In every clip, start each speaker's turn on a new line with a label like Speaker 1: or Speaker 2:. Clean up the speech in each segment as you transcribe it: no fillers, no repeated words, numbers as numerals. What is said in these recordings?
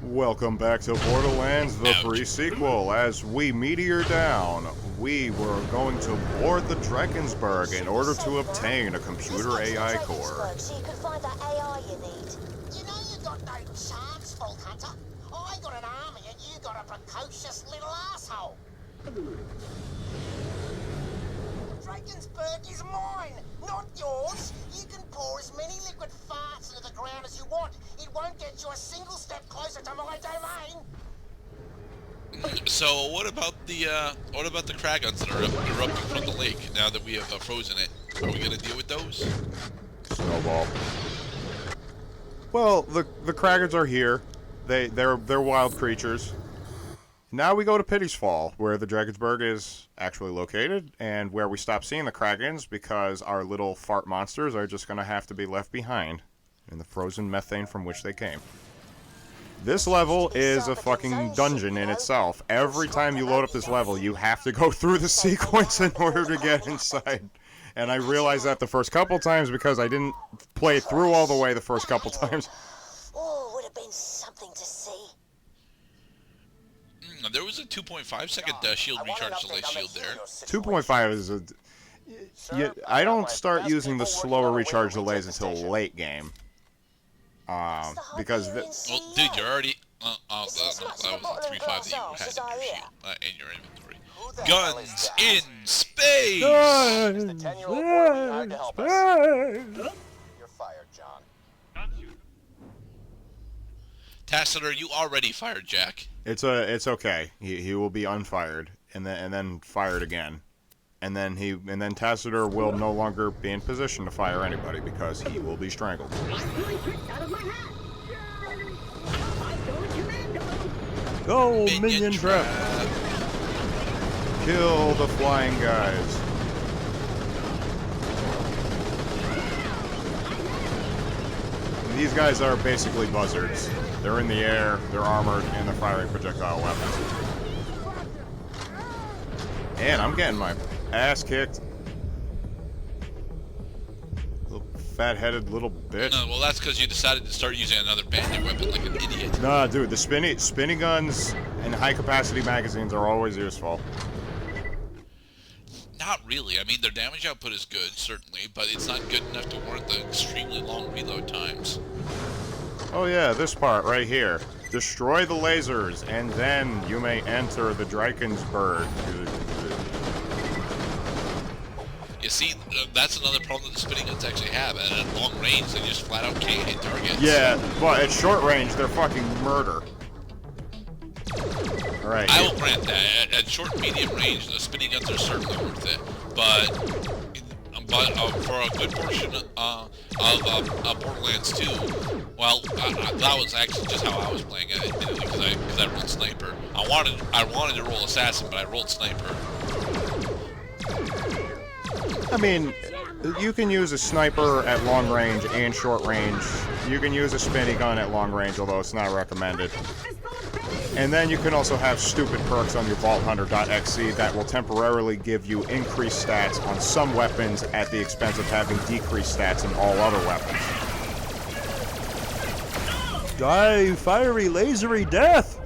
Speaker 1: Welcome back to Borderlands, the pre-sequel. As we meteor down, we were going to board the Drakensberg in order to obtain a computer AI core.
Speaker 2: So you can find that AI you need.
Speaker 3: You know you got no chance, Vault Hunter. I got an army and you got a precocious little asshole. Drakensberg is mine, not yours. You can pour as many liquid farts into the ground as you want. It won't get you a single step closer to my domain.
Speaker 4: So what about the Kragons that are erupting from the lake now that we have frozen it? Are we gonna deal with those?
Speaker 1: Snowball. Well, the Kragons are here. They're wild creatures. Now we go to Pity's Fall, where the Drakensberg is actually located, and where we stop seeing the Kragons because our little fart monsters are just gonna have to be left behind in the frozen methane from which they came. This level is a fucking dungeon in itself. Every time you load up this level, you have to go through the sequence in order to get inside. And I realized that the first couple times because I didn't play it through all the way the first couple times.
Speaker 2: Oh, would have been something to see.
Speaker 4: There was a 2.5-second shield recharge delay shield there.
Speaker 1: 2.5 is a... I don't start using the slower recharge delays until late game. Because...
Speaker 4: Well, dude, you're already... that was the 3.5 that you had in your shield, in your inventory. Guns in space!
Speaker 1: Guns in space!
Speaker 3: You're fired, John.
Speaker 4: Tassiter, you already fired Jack.
Speaker 1: It's okay. He will be unfired and then fired again. And then Tassiter will no longer be in position to fire anybody because he will be strangled. Go, minion trap! Kill the flying guys. These guys are basically buzzards. They're in the air, they're armored, and they're firing projectile weapons. And I'm getting my ass kicked. Little fat-headed little bitch.
Speaker 4: Well, that's because you decided to start using another bandit weapon like an idiot.
Speaker 1: Nah, dude, the spinny guns and high-capacity magazines are always useful.
Speaker 4: Not really. I mean, their damage output is good, certainly, but it's not good enough to warrant the extremely long reload times.
Speaker 1: Oh yeah, this part right here. Destroy the lasers, and then you may enter the Drakensberg.
Speaker 4: You see, that's another problem that the spinning guns actually have. At long range, they just flat out can't hit targets.
Speaker 1: Yeah, but at short range, they're fucking murder. Alright.
Speaker 4: I will grant that. At short and medium range, the spinning guns are certainly worth it. But for a good portion of Borderlands 2, well, that was actually just how I was playing it, admittedly, because I rolled Sniper. I wanted to roll Assassin, but I rolled Sniper.
Speaker 1: I mean, you can use a sniper at long range and short range. You can use a spinny gun at long range, although it's not recommended. And then you can also have stupid perks on your VaultHunter.exe that will temporarily give you increased stats on some weapons at the expense of having decreased stats in all other weapons. Die, fiery, lasery death!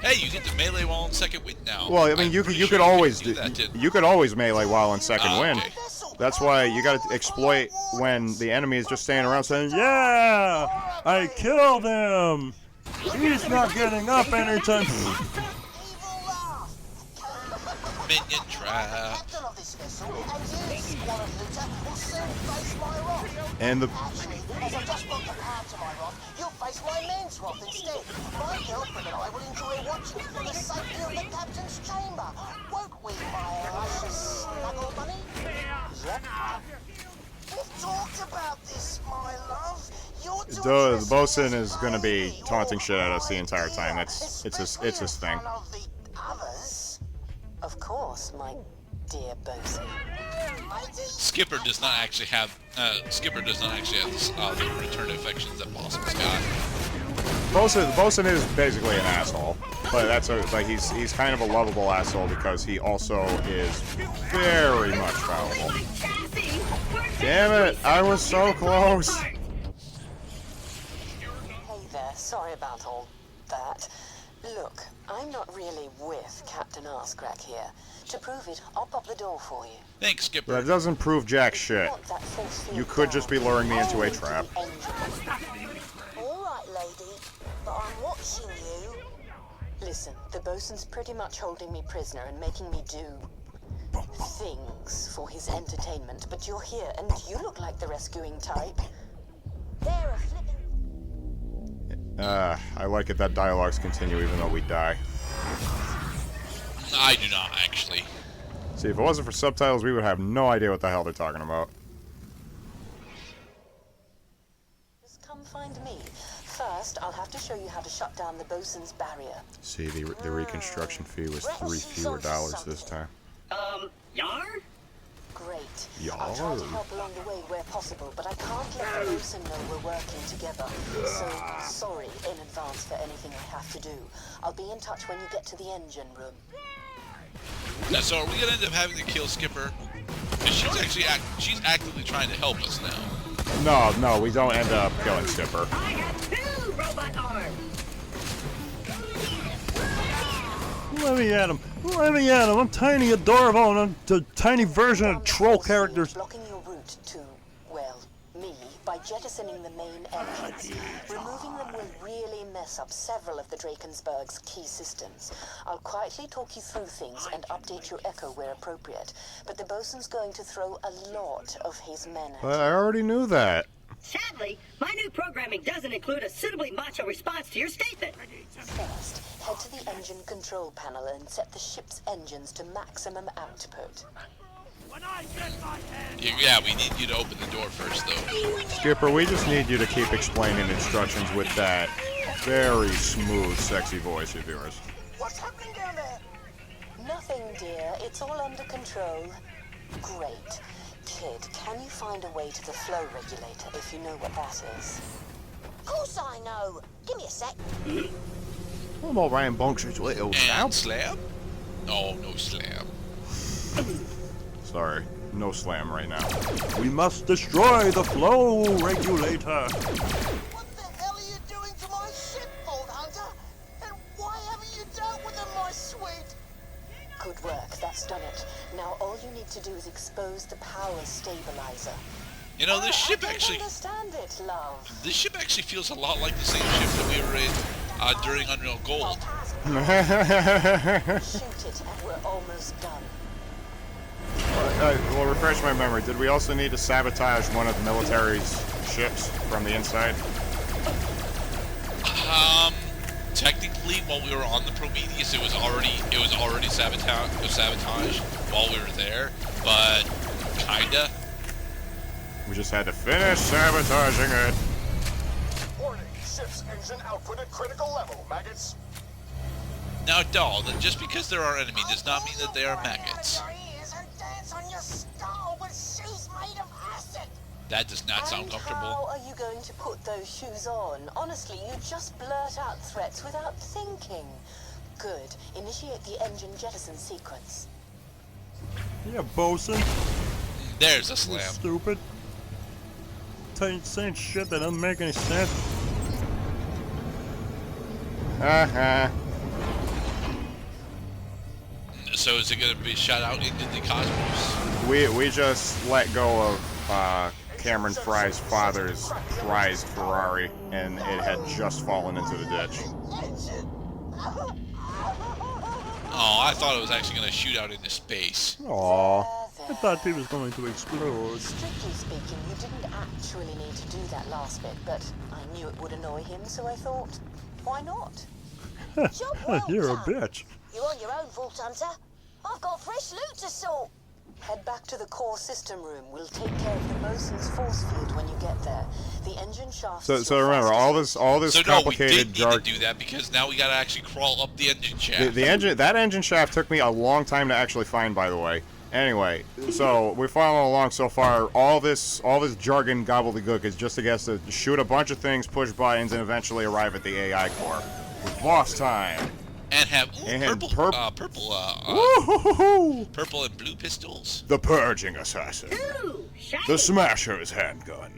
Speaker 4: Hey, you get to melee while in second wind now.
Speaker 1: Well, I mean, you could always you could always melee while in second wind.
Speaker 4: Okay.
Speaker 1: That's why you gotta exploit when the enemy is just standing around saying, "Yeah, I killed him. He's not getting up anytime."
Speaker 4: Minion trap.
Speaker 1: And the
Speaker 3: As I just brought the power to my wrath, you'll face my men's wrath instead. My girlfriend and I will enjoy watching it from the safety of the captain's chamber. Won't we, my luscious snuggle bunny? We've talked about this, my love.
Speaker 1: the Bosun is gonna be taunting shit at us the entire time. It's his thing.
Speaker 2: Of course, my dear Bosun.
Speaker 4: Skipper does not actually have the return affections that Bosun's got.
Speaker 1: Bosun is basically an asshole, but like he's kind of a lovable asshole because he also is very much fallible. Damn it! I was so close.
Speaker 2: there. Sorry about all that. Look, I'm not really with Captain Arscrack here. To prove it, I'll pop the door for you.
Speaker 4: Thanks, Skipper.
Speaker 1: That doesn't prove jack shit.
Speaker 2: Want that force field
Speaker 1: You could just be luring me into a
Speaker 2: only to
Speaker 1: trap.
Speaker 2: the engine.
Speaker 3: All right, lady, but I'm watching you.
Speaker 2: Listen, the bosun's pretty much holding me prisoner and making me do things for his entertainment, but you're here and you look like the rescuing type.
Speaker 3: They're a flippin'...
Speaker 1: I like it that dialogues continue even though we die.
Speaker 4: I do not, actually.
Speaker 1: See, if it wasn't for subtitles, we would have no idea what the hell they're talking about.
Speaker 2: Just come find me. First, I'll have to show you how to shut down the bosun's barrier.
Speaker 1: See, the reconstruction fee was $3 fewer this time.
Speaker 5: Yar?
Speaker 2: Great.
Speaker 1: Yar.
Speaker 2: I'll try to help along the way where possible, but I can't let the bosun know we're working together. So, sorry in advance for anything I have to do. I'll be in touch when you get to the engine room.
Speaker 4: Now, so are we gonna end up having to kill Skipper? Because she's actually she's actively trying to help us now.
Speaker 1: No, we don't end up killing Skipper.
Speaker 5: I got 2 robot arms!
Speaker 6: Let me at him. Let me at him. I'm tiny, adorable, and I'm the tiny version of troll characters.
Speaker 2: Blocking your route to, well, me by jettisoning the main engines. Removing them will really mess up several of the Drakensberg's key systems. I'll quietly talk you through things and update your echo where appropriate, but the bosun's going to throw a lot of his men at
Speaker 1: But I already knew that.
Speaker 5: Sadly, my new programming doesn't include a suitably macho response to your statement.
Speaker 2: First, head to the engine control panel and set the ship's engines to maximum output.
Speaker 4: Yeah, we need you to open the door first, though.
Speaker 1: Skipper, we just need you to keep explaining instructions with that very smooth, sexy voice of yours.
Speaker 3: What's happening down there?
Speaker 2: Nothing, dear. It's all under control. Great. Kid, can you find a way to the flow regulator if you know what that is?
Speaker 3: Of course I know. Give me a sec.
Speaker 1: I'm all Ryan Bunkshirt's way over now.
Speaker 4: And slam? Oh, no slam.
Speaker 1: Sorry, no slam right now.
Speaker 6: We must destroy the flow regulator.
Speaker 3: What the hell are you doing to my ship, Vault Hunter? And why haven't you dealt with them, my sweet?
Speaker 2: Good work. That's done it. Now all you need to do is expose the power stabilizer.
Speaker 4: You know, this ship
Speaker 2: I don't
Speaker 4: actually...
Speaker 2: understand it, love.
Speaker 4: This ship actually feels a lot like the same ship that we were in during Unreal Gold.
Speaker 2: Shoot it, and we're almost done.
Speaker 1: Well, refresh my memory. Did we also need to sabotage one of the military's ships from the inside?
Speaker 4: Technically, while we were on the Prometheus, it was already sabotage while we were there, but kinda.
Speaker 1: We just had to finish sabotaging it.
Speaker 7: Warning, ship's engine output at critical level, maggots.
Speaker 4: Now, doll, that just because they're our enemy does not mean that they are maggots.
Speaker 3: Your ears and dance on your skull with shoes made of acid.
Speaker 4: That does not sound
Speaker 2: And
Speaker 4: comfortable.
Speaker 2: how are you going to put those shoes on? Honestly, you just blurt out threats without thinking. Good. Initiate the engine jettison sequence.
Speaker 6: Yeah, bosun.
Speaker 4: There's a
Speaker 6: You
Speaker 4: slam.
Speaker 6: stupid. Saying shit that doesn't make any sense.
Speaker 1: Uh-huh.
Speaker 4: So is it going to be shot out into the cosmos?
Speaker 1: We just let go of Cameron Fry's father's prized Ferrari, and it had just fallen into the ditch.
Speaker 4: Oh, I thought it was actually going to shoot out into space.
Speaker 1: Aww.
Speaker 6: I thought he was going to explode.
Speaker 2: Strictly speaking, you didn't actually need to do that last bit, but I knew it would annoy him, so I thought, why not?
Speaker 3: Job well
Speaker 6: You're a
Speaker 3: done.
Speaker 6: bitch.
Speaker 3: You're on your own, Vault Hunter. I've got fresh loot to sort.
Speaker 2: Head back to the core system room. We'll take care of the bosun's force field when you get there. The engine shaft.
Speaker 1: So remember, all this
Speaker 4: So no, we did
Speaker 1: complicated
Speaker 4: need to
Speaker 1: jargon.
Speaker 4: do that because now we got to actually crawl up the engine shaft.
Speaker 1: That engine shaft took me a long time to actually find, by the way. Anyway, so we're following along so far. All this jargon gobbledygook is just to get us to shoot a bunch of things, push buttons, and eventually arrive at the AI core. With boss time.
Speaker 4: And have
Speaker 1: And
Speaker 4: purple
Speaker 1: Woo-hoo-hoo-hoo!
Speaker 4: purple and blue pistols.
Speaker 1: The Purging Assassin.
Speaker 5: Ooh, shiny.
Speaker 1: The Smasher's handgun.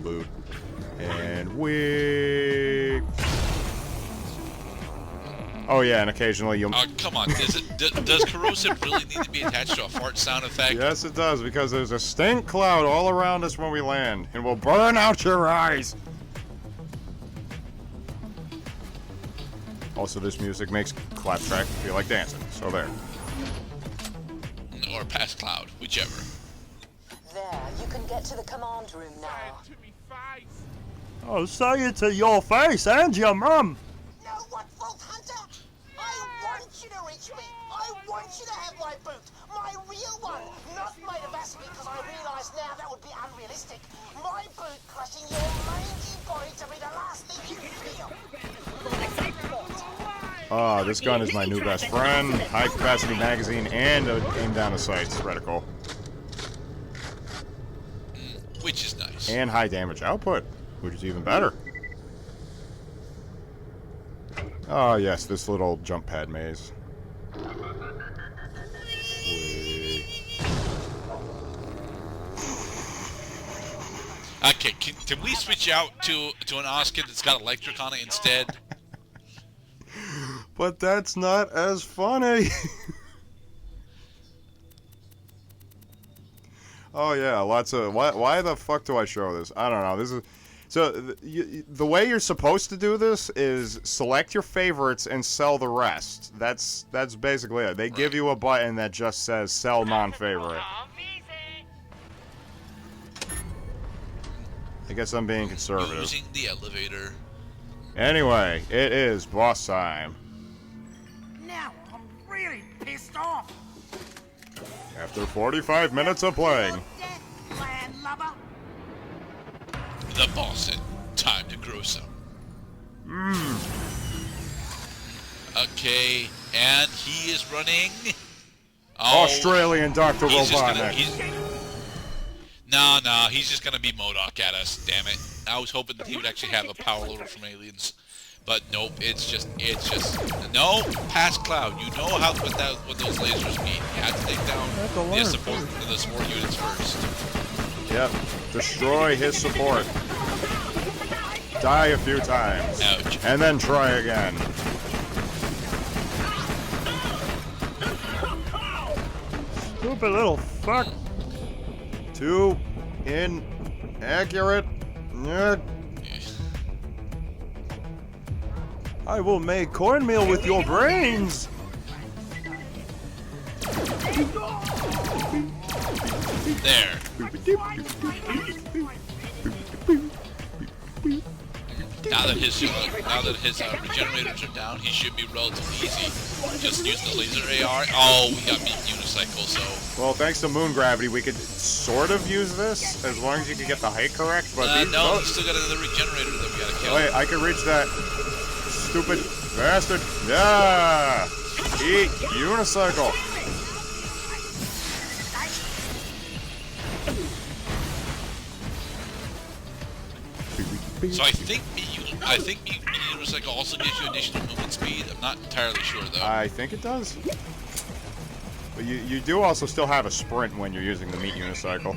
Speaker 1: Loot. And Whee! Oh yeah, and occasionally you'll...
Speaker 4: Oh, come on. Does corrosive really need to be attached to a fart sound effect?
Speaker 1: Yes, it does, because there's a stink cloud all around us when we land, and will burn out your eyes. Also, this music makes Claptrap feel like dancing, so there.
Speaker 4: Or past cloud, whichever.
Speaker 2: There, you can get to the command room now.
Speaker 6: Oh, say it to your face and your mum.
Speaker 3: No, what, Vault Hunter? I want you to reach me. I want you to have my boot. My real one. Not made of acid because I realise now that would be unrealistic. My boot crushing your mangy body to be the last thing you feel.
Speaker 1: Ah, this gun is my new best friend. High capacity magazine and a aim down the sights reticle.
Speaker 4: Which is nice.
Speaker 1: And high damage output, which is even better. Oh yes, this little jump pad maze. Whee.
Speaker 4: Okay, can we switch out to an Oscar that's got electric on it instead?
Speaker 1: But that's not as funny. Oh yeah, lots of... Why the fuck do I show this? I don't know. This is... So, the way you're supposed to do this is select your favorites and sell the rest. That's basically it. They give you a button that just says sell non-favorite. I guess I'm being conservative.
Speaker 4: Using the elevator.
Speaker 1: Anyway, it is boss time.
Speaker 3: Now I'm really pissed off.
Speaker 1: After 45 minutes of playing.
Speaker 3: Landlubber.
Speaker 4: The Bosun. Time to grow some. Okay, and he is running. Oh,
Speaker 1: Australian Dr.
Speaker 4: he's just gonna-
Speaker 1: Robotnik.
Speaker 4: No, he's just gonna be MODOK at us. Damn it! I was hoping that he would actually have a power loader from Aliens, but nope. It's just no past cloud. You know what those lasers mean. You have to take down the support units first.
Speaker 1: Yep. Destroy his support. Die a few times.
Speaker 4: Ouch.
Speaker 1: And then try again.
Speaker 6: Stupid little fuck.
Speaker 1: Too inaccurate. Yeah.
Speaker 6: I will make cornmeal with your brains.
Speaker 4: There. Now that his regenerators are down, he should be relatively easy. Just use the laser AR. Oh, we got beat unicycle, so.
Speaker 1: Well, thanks to moon gravity, we could sort of use this as long as you can get the height correct. But
Speaker 4: no, we still got another regenerator that we gotta kill.
Speaker 1: Wait, I can reach that stupid bastard. Yeah. Eat unicycle.
Speaker 4: So I think meat unicycle also gives you additional movement speed. I'm not entirely sure though.
Speaker 1: I think it does. But you do also still have a sprint when you're using the meat unicycle.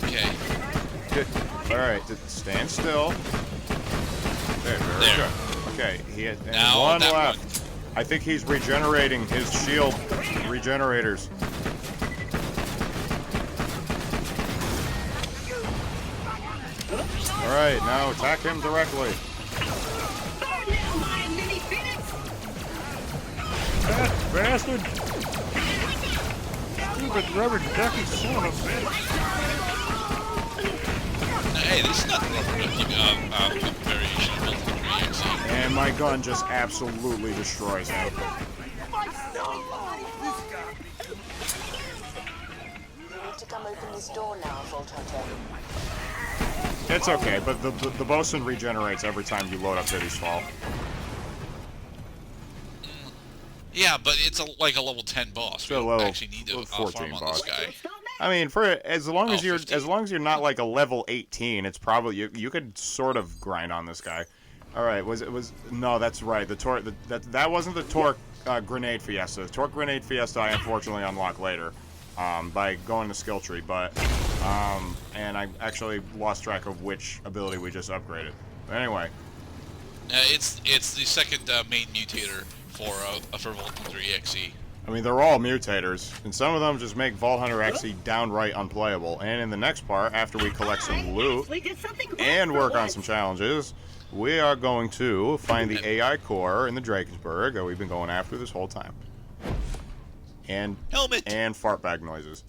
Speaker 4: Okay.
Speaker 1: Good. All right, stand still. There, very good. Okay, he has
Speaker 4: Now,
Speaker 1: one
Speaker 4: that
Speaker 1: left. I think he's regenerating his shield regenerators. All right, now attack him directly.
Speaker 6: That bastard. Stupid rubber ducky son of a bitch.
Speaker 4: Hey, this is not the rubber ducky variation of Multiple 3XE.
Speaker 1: And my gun just absolutely destroys him.
Speaker 2: You need to come open this door now, Vault Hunter.
Speaker 1: It's okay, but the Bosun regenerates every time you load up Pity's Fall.
Speaker 4: Yeah, but it's like a level 10 boss. We
Speaker 1: So
Speaker 4: don't
Speaker 1: level
Speaker 4: actually need to
Speaker 1: 14
Speaker 4: farm on
Speaker 1: boss.
Speaker 4: this guy.
Speaker 1: I mean, for as long as you're
Speaker 4: 15.
Speaker 1: not like a level 18, it's probably you could sort of grind on this guy. All right, no, that's right. The torque that wasn't the torque grenade fiesta. The torque grenade fiesta I unfortunately unlocked later by going to skill tree, but And I actually lost track of which ability we just upgraded. But anyway.
Speaker 4: It's the second main mutator for Vault Hunter EXE.
Speaker 1: I mean, they're all mutators, and some of them just make Vault Hunter XE downright unplayable. And in the next part, after we collect some loot and work on some challenges, we are going to find the AI core in the Drakensberg that we've been going after this whole time. And
Speaker 4: Helmet!
Speaker 1: And fart bag noises.